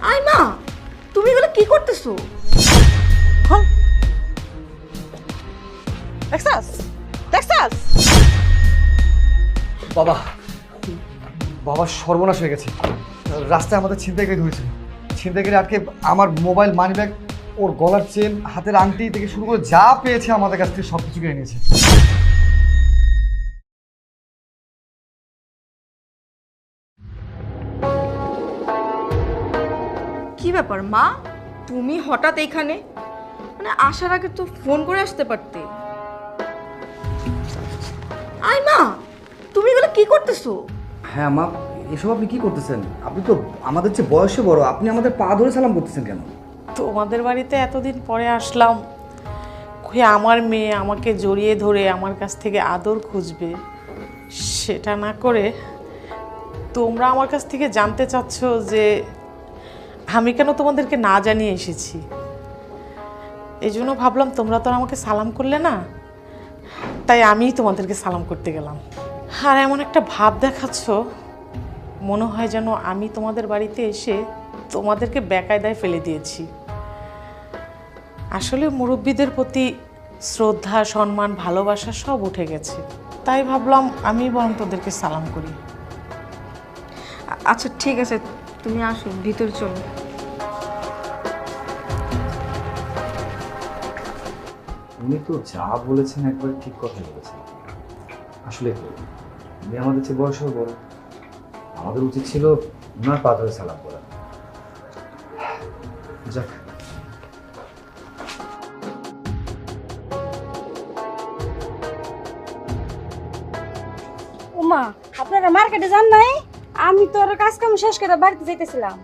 I মা, তুমি এগুলো কি করতেছো? হ্যাঁ দেখছাস দেখছাস? বাবা বাবা সর্বনাশ হয়ে গেছে। রাস্তায় আমাদের ছিনতাইকারী ধরেছিল। ছিনতাইকারী আটকে আমার মোবাইল, মানিব্যাগ, ওর গলার চেন, হাতের আংটি থেকে শুরু করে যা পেয়েছে আমাদের কাছ থেকে সব কিছু কেড়ে নিয়েছে। কি ব্যাপার মা, তুমি হঠাৎ এখানে? মানে আসার আগে তো ফোন করে আসতে পারতে। আই মা, তুমি এগুলো কি করতেছো? হ্যাঁ মা, এসব আপনি কি করতেছেন? আপনি তো আমাদের চেয়ে বয়সে বড়, আপনি আমাদের পা ধরে সালাম করতেছেন কেন? তোমাদের বাড়িতে এতদিন পরে আসলাম, কই আমার মেয়ে আমাকে জড়িয়ে ধরে আমার কাছ থেকে আদর খুঁজবে, সেটা না করে তোমরা আমার কাছ থেকে জানতে চাচ্ছ যে আমি কেন তোমাদেরকে না জানিয়ে এসেছি। এই জন্য ভাবলাম তোমরা তো আর আমাকে সালাম করলে না, তাই আমিই তোমাদেরকে সালাম করতে গেলাম। আর এমন একটা ভাব দেখাচ্ছ, মনে হয় যেন আমি তোমাদের বাড়িতে এসে তোমাদেরকে বেকায়দায় ফেলে দিয়েছি। আসলে মুরব্বীদের প্রতি শ্রদ্ধা, সম্মান, ভালোবাসা সব উঠে গেছে, তাই ভাবলাম আমি বরং তোদেরকে সালাম করি। আচ্ছা ঠিক আছে, তুমি আসো, ভিতরে চলো। উনি তো যা বলেছেন একবার ঠিক কথা বলেছেন। আসলে উনি আমাদের চেয়ে বয়সেও বড়, আমাদের উচিত ছিল ওনার পা ধরে সালাম করা। যাক, ওমা, আপনারা মার্কেটে যান নাই? আমি তো আর কাজ কাম শেষ করে বাড়িতে যাইতেছিলাম।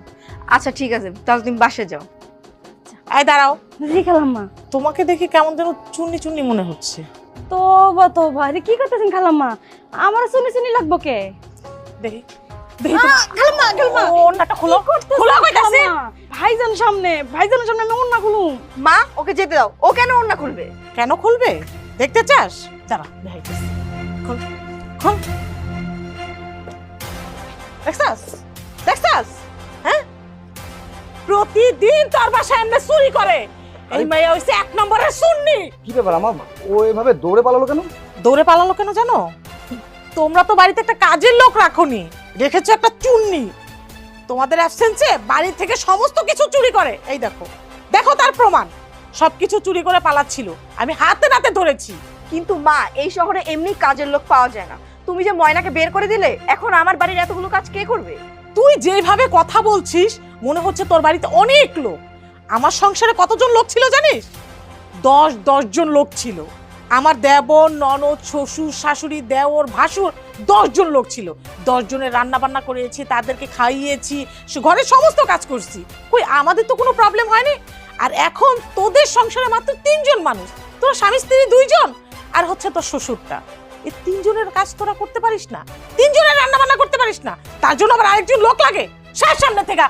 আচ্ছা ঠিক আছে, তাহলে তুমি বাসে যাও। এই দাঁড়াও, জি খালাম্মা। তোমাকে দেখে কেমন যেন চুন্নি চুন্নি মনে হচ্ছে। তোবা আরে কি করতেছেন খালাম্মা? আমার শুনি শুনি লাগবো কে? দেখি দেখি তো। খালাম্মা ওন্নাটা খোলো, খোলো কইতাছি। ভাইজানের সামনে আমি অন্য খুলুম। মা, ওকে যেতে দাও। ও কেন ওড়না খুলবে? কেন খুলবে দেখতে চাস? দাঁড়া দেখাইতেছি। খোল খোল। দেখছাস দেখছাস? হ্যাঁ, প্রতিদিন তোর বাসায় এমনি চুরি করে। এই মেয়ে হইছে এক নম্বরের সুন্নি। কি ব্যাপার আমার, ও এভাবে দৌড়ে পালালো কেন? দৌড়ে পালালো কেন জানো? তোমরা তো বাড়িতে একটা কাজের লোক রাখোনি, রেখেছো একটা চুন্নি। তোমাদের অ্যাবসেন্সে বাড়ি থেকে সমস্ত কিছু চুরি করে। এই দেখো, দেখো তার প্রমাণ। সবকিছু চুরি করে পালাচ্ছিল, আমি হাতে নাতে ধরেছি। কিন্তু মা, এই শহরে এমনি কাজের লোক পাওয়া যায় না। তুমি যে ময়নাকে বের করে দিলে, এখন আমার বাড়ির এতগুলো কাজ কে করবে? তুই যেভাবে কথা বলছিস মনে হচ্ছে তোর বাড়িতে অনেক লোক। আমার সংসারে কতজন লোক ছিল জানিস? 10 জন লোক ছিল। আমার দেবর, ননদ, শ্বশুর, শাশুড়ি, দেওর, ভাসুর 10 জন লোক ছিল। 10 জনের রান্না বান্না করেছি, তাদেরকে খাইয়েছি, ঘরের সমস্ত কাজ করছি। কই আমাদের তো কোনো প্রবলেম হয়নি। আর এখন তোদের সংসারে মাত্র 3 জন মানুষ, তোর স্বামী স্ত্রী 2 জন, আর হচ্ছে তোর শ্বশুরটা। এই 3 জনের কাজ তোরা করতে পারিস না? 3 জনের রান্না বান্না করতে পারিস না? তার জন্য আবার আরেকজন লোক লাগে। সামনে থেকে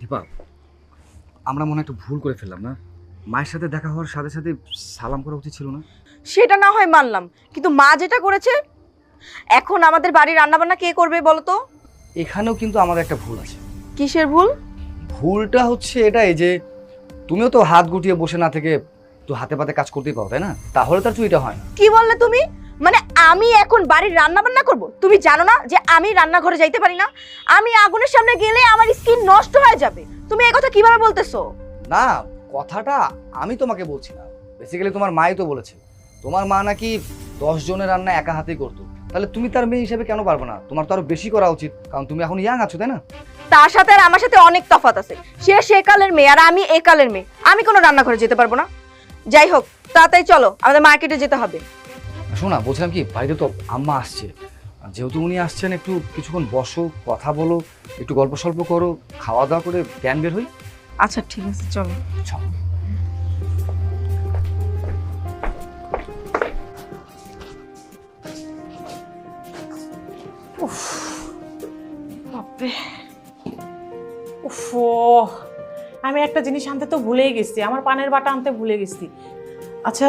দীপা, আমরা মনে হয় একটু ভুল করে ফেললাম না? মায়ের সাথে দেখা হওয়ার সাথে সাথে সালাম করা উচিত ছিল না? সেটা না হয় মানলাম, কিন্তু মা যেটা করেছে, এখন আমাদের বাড়ির রান্নাবান্না কে করবে বলো তো? এখানেও কিন্তু আমাদের একটা ভুল আছে। কিসের ভুল? ভুলটা হচ্ছে এটাই যে তুমিও তো হাত গুটিয়ে বসে না থেকে তো হাতে পাতে কাজ করতেই পারো, তাই না? তাহলে তার চুরিটা হয় না। কি বললে তুমি? মানে আমি এখন বাড়ির রান্না বান্না করব? তুমি জানো না যে আমি রান্নাঘরে যাইতে পারি না? আমি আগুনের সামনে গেলে আমার স্কিন নষ্ট হয়ে যাবে। তুমি এই কথা কিভাবে বলতেছো? না, কথাটা আমি তোমাকে বলছি না, বেসিক্যালি তোমার মাই তো বলেছে। তোমার মা নাকি 10 জনের রান্না একা হাতেই করতো। তাহলে তুমি তার মেয়ে হিসেবে কেন পারবে না? তোমার তো আরো বেশি করা উচিত, কারণ তুমি এখন ইয়াং আছো, তাই না? তার সাথে আর আমার সাথে অনেক তফাৎ আছে। সে কালের মেয়ে আর আমি এ কালের মেয়ে। আমি কোনো রান্নাঘরে যেতে পারবো না। যাই হোক, তাড়াতাড়ি চলো, আমাদের মার্কেটে যেতে হবে। শোনা, বলছিলাম কি, বাড়িতে তো আম্মা আসছে, যেহেতু উনি আসছেন একটু কিছুক্ষণ বসো, কথা বলো, একটু গল্প সল্প করো, খাওয়া দাওয়া করে জ্ঞান বের হই। আচ্ছা ঠিক আছে, চলো। চল। বাপরে, উফ, আমি একটা জিনিস আনতে তো ভুলেই গেছি, আমার পানের বাটা আনতে ভুলে গেছি। আচ্ছা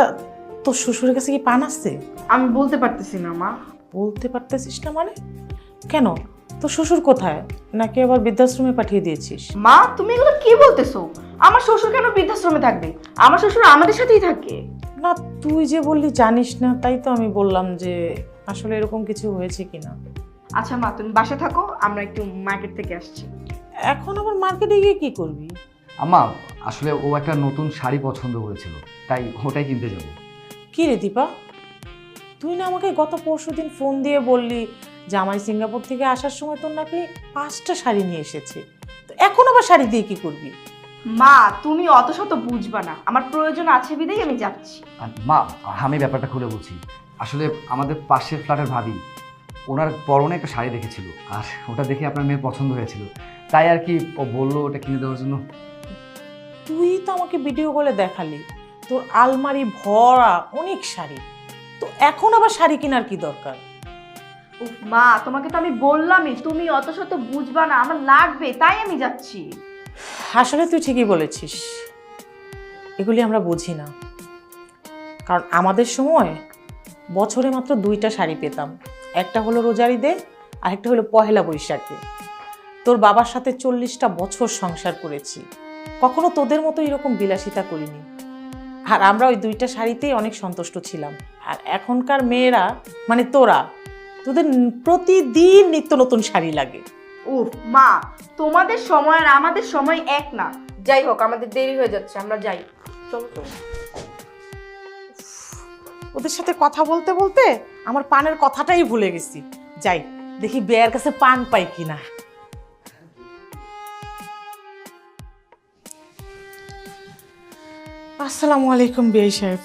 তোর শ্বশুরের কাছে কি পান আছে? আমি বলতে পারতেছি না মা। বলতে পারতেছিস না মানে? কেন, তোর শ্বশুর কোথায়? নাকি আবার বৃদ্ধাশ্রমে পাঠিয়ে দিয়েছিস? মা তুমি এগুলো কি বলতেছো? আমার শ্বশুর কেন বৃদ্ধাশ্রমে থাকবে? আমার শ্বশুর আমাদের সাথেই থাকে। না, তুই যে বললি জানিস না, তাই তো আমি বললাম যে আসলে এরকম কিছু হয়েছে কিনা। আচ্ছা মা, তুমি বাসায় থাকো, আমরা একটু মার্কেট থেকে আসছি। এখন আবার মার্কেটে গিয়ে কি করবি? আম্মা, আসলে ও একটা নতুন শাড়ি পছন্দ করেছিল, তাই ওটাই কিনতে যাব। কি রে দীপা, তুই না আমাকে গত পরশুদিন ফোন দিয়ে বললি যে আমায় সিঙ্গাপুর থেকে আসার সময় তোর নাকি 5টা শাড়ি নিয়ে এসেছে, তো এখন আবার শাড়ি দিয়ে কি করবি? মা তুমি অত শত বুঝবা না, আমার প্রয়োজন আছে বিধাই আমি যাচ্ছি। আর মা, আমি ব্যাপারটা খুলে বলছি। আসলে আমাদের পাশের ফ্ল্যাটের ভাবি ওনার পরনে একটা শাড়ি দেখেছিল, আর ওটা দেখে আপনার মেয়ের পছন্দ হয়েছিল, তাই আর কি ও বললো ওটা কিনে দেওয়ার জন্য। তুই তো আমাকে ভিডিও কলে দেখালি তোর আলমারি ভরা অনেক শাড়ি, তো এখন আবার শাড়ি কেনার কি দরকার? উফ মা, তোমাকে তো আমি বললামই, তুমি অত শত বুঝবা না, আমার লাগবে তাই আমি যাচ্ছি। আসলে তুই ঠিকই বলেছিস, এগুলি আমরা বুঝি না। কারণ আমাদের সময় বছরে মাত্র 2টা শাড়ি পেতাম, একটা হলো রোজার ঈদে আর একটা হলো পহেলা বৈশাখে। তোর বাবার সাথে 40টা বছর সংসার করেছি, কখনো তোদের মতো এরকম বিলাসিতা করিনি, আর আমরা ওই 2টা শাড়িতেই অনেক সন্তুষ্ট ছিলাম। আর এখনকার মেয়েরা মানে তোদের প্রতিদিন নিত্য নতুন শাড়ি লাগে। উফ মা, তোমাদের সময় আর আমাদের সময় এক না। যাই হোক, আমাদের দেরি হয়ে যাচ্ছে, আমরা যাই। চলো চলো। ওদের সাথে কথা বলতে বলতে আমার পানের কথাটাই ভুলে গেছি। যাই দেখি বেয়ার কাছে পান পাই কিনা। আসসালামু আলাইকুম বিআই সাহেব।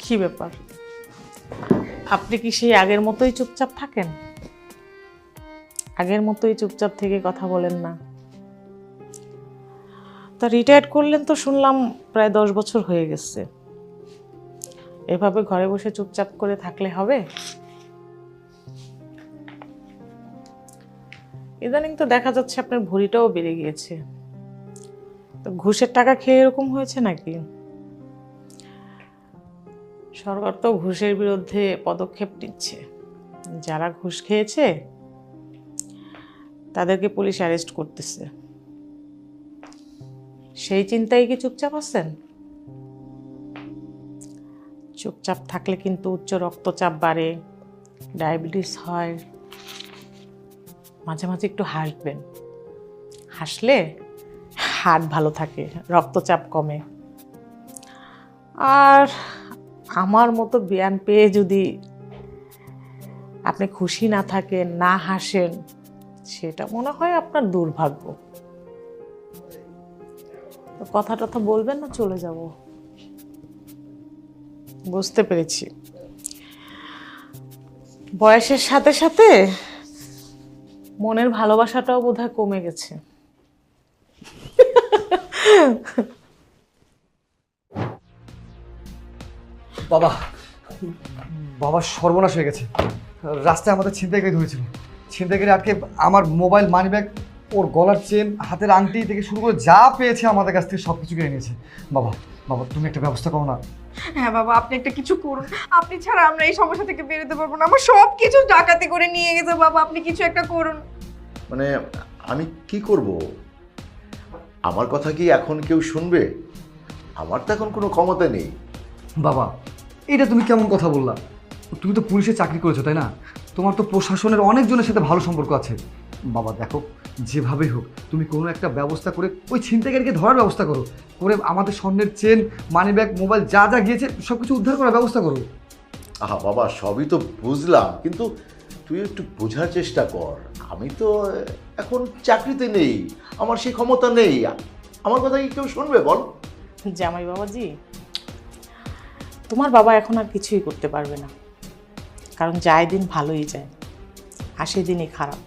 কি ব্যাপার, আপনি কি সেই আগের মতোই চুপচাপ থাকেন? আগের মতোই চুপচাপ থেকে কথা বলেন না? তা রিটায়ার্ড করলেন তো শুনলাম, প্রায় 10 বছর হয়ে গেছে। এভাবে ঘরে বসে চুপচাপ করে থাকলে হবে? ইদানিং তো দেখা যাচ্ছে আপনার ভুঁড়িটাও বেড়ে গিয়েছে, তো ঘুষের টাকা খেয়ে এরকম হয়েছে নাকি? সরকার তো ঘুষের বিরুদ্ধে পদক্ষেপ নিচ্ছে, যারা ঘুষ খেয়েছে তাদেরকে পুলিশ অ্যারেস্ট করতেছে। সেই চিন্তায় কি চুপচাপ আছেন? চুপচাপ থাকলে কিন্তু উচ্চ রক্তচাপ বাড়ে, ডায়াবেটিস হয়। মাঝে মাঝে একটু হাসবেন, হাসলে হার্ট ভালো থাকে, রক্তচাপ কমে। আর আমার মতো জ্ঞান পেয়ে যদি আপনি খুশি না থাকেন, না হাসেন, সেটা মনে হয় আপনার দুর্ভাগ্য। তো কথা টথা বলবেন না, চলে যাব? বুঝতে পেরেছি, বয়সের সাথে সাথে মনের ভালোবাসাটাও বোধহয় কমে গেছে। বাবা, বাবা সর্বনাশ হয়ে গেছে। রাস্তায় আমাদের ছিনতাইকারী ধরেছিল, ছিনতাইকারী আটকে আমার মোবাইল, মানিব্যাগ, ওর গলার চেন, হাতের আংটি থেকে শুরু করে যা পেয়েছে আমাদের কাছ থেকে সব কিছু কেড়ে নিয়েছে। বাবা, বাবা তুমি একটা ব্যবস্থা করো না। হ্যাঁ বাবা, আপনি একটা কিছু করুন, আপনি ছাড়া আমরা এই সমস্যা থেকে বেরোতে পারবো না। আমার সব কিছু ডাকাতি করে নিয়ে গেছে বাবা, আপনি কিছু একটা করুন। মানে আমি কি করব? আমার কথা কি এখন কেউ শুনবে? আমার তো এখন কোনো ক্ষমতা নেই। বাবা, এটা তুমি কেমন কথা বললা? তুমি তো পুলিশে চাকরি করেছো, তাই না? তোমার তো প্রশাসনের অনেকজনের সাথে ভালো সম্পর্ক আছে। বাবা দেখো, যেভাবেই হোক তুমি কোনো একটা ব্যবস্থা করে ওই ছিনতাইকারীকে ধরার ব্যবস্থা করো, করে আমাদের স্বর্ণের চেন, মানিব্যাগ, মোবাইল যা যা গিয়েছে সব কিছু উদ্ধার করার ব্যবস্থা করো। আহা বাবা, সবই তো বুঝলাম, কিন্তু তুই একটু বোঝার চেষ্টা কর। আমি তো এখন চাকরিতে নেই, আমার সেই ক্ষমতা নেই। আমার কথা কি কেউ শুনবে বল? জামাই বাবাজি, তোমার বাবা এখন আর কিছুই করতে পারবে না, কারণ যায় দিন ভালোই যায়, আসে দিনই খারাপ।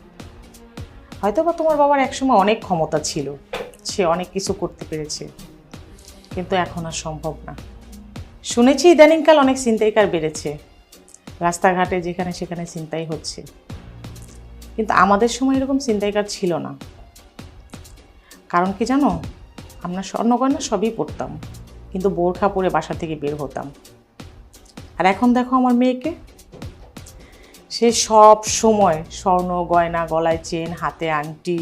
হয়তো বা তোমার বাবার একসময় অনেক ক্ষমতা ছিল, সে অনেক কিছু করতে পেরেছে, কিন্তু এখন আর সম্ভব না। শুনেছি ইদানিংকাল অনেক ছিনতাইকার বেড়েছে, রাস্তাঘাটে যেখানে সেখানে ছিনতাই হচ্ছে, কিন্তু আমাদের সময় এরকম ছিনতাইকার ছিল না। কারণ কি জানো? আমরা স্বর্ণগয়না সবই পরতাম, কিন্তু বোরখা পরে বাসা থেকে বের হতাম। আর এখন দেখো আমার মেয়েকে, সে সব সময় স্বর্ণ গয়না, গলায় চেন, হাতে আংটি,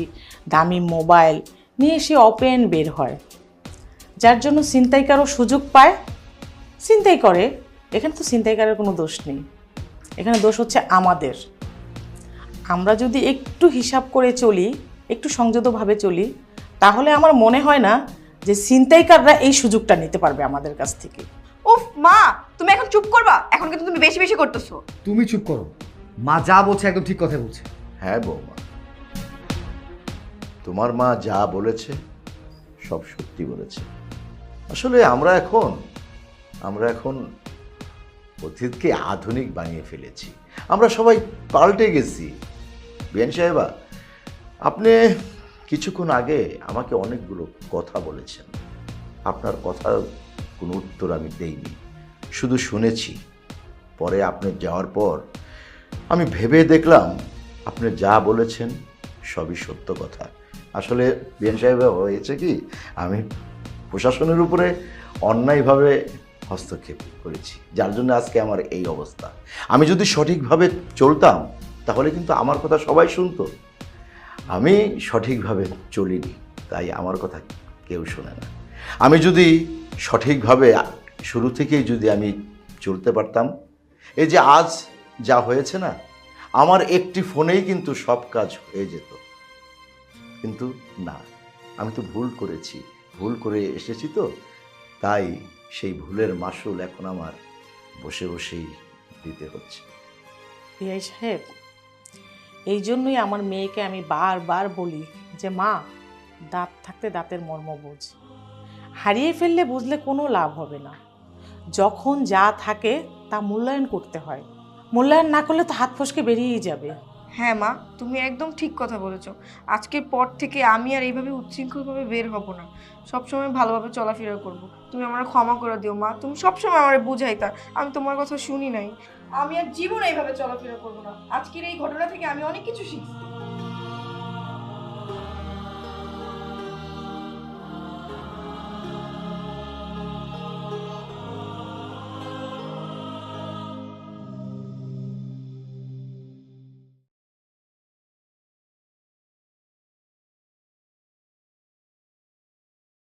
দামি মোবাইল নিয়ে সে ওপেন বের হয়, যার জন্য ছিনতাইকারও সুযোগ পায়, ছিনতাই করে। এখানে তো ছিনতাইকারের কোনো দোষ নেই, এখানে দোষ হচ্ছে আমাদের। আমরা যদি একটু হিসাব করে চলি, একটু সংযতভাবে চলি, তাহলে আমার মনে হয় না যে ছিনতাইকাররা এই সুযোগটা নিতে পারবে আমাদের কাছ থেকে। উফ মা, তুমি এখন চুপ করবা? এখন কিন্তু তুমি বেশি বেশি করতেছো। তুমি চুপ করো, মা যা বলছে একদম ঠিক কথা বলছে। হ্যাঁ বৌমা, তোমার মা যা বলেছে সব সত্যি বলেছে। আসলে আমরা এখন অতীতকে আধুনিক বানিয়ে ফেলেছি, আমরা সবাই পাল্টে গেছি। বিয়ান সাহেবা, আপনি কিছুক্ষণ আগে আমাকে অনেকগুলো কথা বলেছেন, আপনার কথার কোনো উত্তর আমি দেইনি, শুধু শুনেছি। পরে আপনি যাওয়ার পর আমি ভেবে দেখলাম আপনি যা বলেছেন সবই সত্য কথা। আসলে বিয়ান সাহেব, হয়েছে কি, আমি প্রশাসনের উপরে অন্যায়ভাবে হস্তক্ষেপ করেছি, যার জন্য আজকে আমার এই অবস্থা। আমি যদি সঠিকভাবে চলতাম তাহলে কিন্তু আমার কথা সবাই শুনতো। আমি সঠিকভাবে চলিনি, তাই আমার কথা কেউ শোনে না। আমি যদি সঠিকভাবে শুরু থেকেই যদি আমি চলতে পারতাম, এই যে আজ যা হয়েছে না, আমার একটি ফোনেই কিন্তু সব কাজ হয়ে যেত। কিন্তু না, আমি তো ভুল করেছি, ভুল করে এসেছি, তো তাই সেই ভুলের মাসুল এখন আমার বসে বসেই দিতে হচ্ছে। পিআই সাহেব, এই জন্যই আমার মেয়েকে আমি বারবার বলি যে মা, দাঁত থাকতে দাঁতের মর্ম বোঝ, হারিয়ে ফেললে বুঝলে কোনো লাভ হবে না। যখন যা থাকে তা মূল্যায়ন করতে হয়, মূল্যায়ন না করলে তো হাত ফসকে বেরিয়েই যাবে। হ্যাঁ মা, তুমি একদম ঠিক কথা বলেছো। আজকের পর থেকে আমি আর এইভাবে উচ্ছৃঙ্খলভাবে বের হব না, সবসময় ভালোভাবে চলাফেরা করব। তুমি আমার ক্ষমা করে দিও মা, তুমি সবসময় আমার বুঝাইতা, আমি তোমার কথা শুনি নাই। আমি আর জীবনে এইভাবে চলাফেরা করবো না। আজকের এই ঘটনা থেকে আমি অনেক কিছু শিখছি।